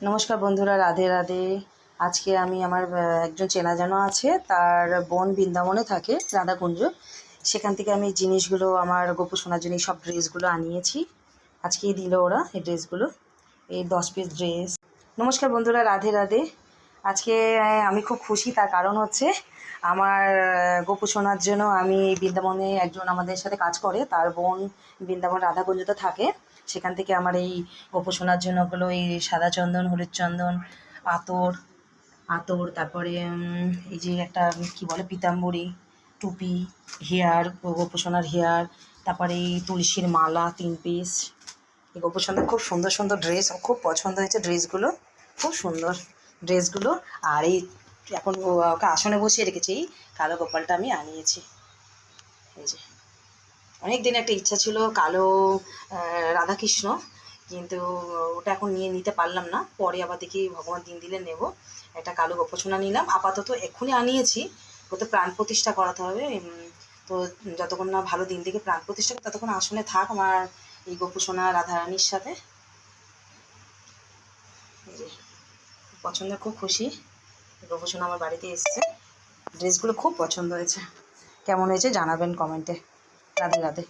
নমস্কার বন্ধুরা, রাধে রাধে। আজকে আমি আমার একজন চেনা জানা আছে, তার বোন বৃন্দাবনে থাকে, রাধাকুঞ্জ। সেখান থেকে আমি জিনিসগুলো, আমার গোপু সোনার জন্য সব ড্রেসগুলো আনিয়েছি। আজকেই দিল ওরা এই ড্রেসগুলো, এই 10 পিস ড্রেস। নমস্কার বন্ধুরা, রাধে রাধে। আজকে আমি খুব খুশি, তার কারণ হচ্ছে আমার গোপু সোনার জন্য আমি বৃন্দাবনে একজন আমাদের সাথে কাজ করে, তার বোন বৃন্দাবন রাধাকুঞ্জতে থাকে। সেখান থেকে আমার এই গোপু সোনার জন্য হলো এই সাদা চন্দন, হলুদ চন্দন, আতর আতর তারপরে এই যে একটা কি বলে পিতাম্বরী, টুপি, হেয়ার, গোপু সোনার হেয়ার, তারপরে এই তুলসীর মালা 3 পিস। এই গোপু সোনার খুব সুন্দর সুন্দর ড্রেস, আমার খুব পছন্দ হয়েছে ড্রেসগুলো, খুব সুন্দর ড্রেসগুলো। আর এই এখন ওকে আসনে বসিয়ে রেখেছি, এই কালো গোপালটা আমি আনিয়েছি। এই যে অনেক দিন একটা ইচ্ছা ছিল কালো রাধাকৃষ্ণ, কিন্তু ওটা এখন নিতে পারলাম না। পরে আবার দেখি ভগবান দিন দিলে নেব। একটা কালো গোপোষণা নিলাম, আপাতত এক্ষুনি আনিয়েছি। ওতে প্রাণ প্রতিষ্ঠা করাতে হবে। তো যতক্ষণ না ভালো দিন থেকে প্রাণ প্রতিষ্ঠা করে, ততক্ষণ আসনে থাক আমার এই গোপোষণা রাধারানীর সাথে। এই যে পছন্দ, খুব খুশি। গোপোষণা আমার বাড়িতে এসছে, ড্রেসগুলো খুব পছন্দ হয়েছে। কেমন হয়েছে জানাবেন কমেন্টে। রাধে রাধে।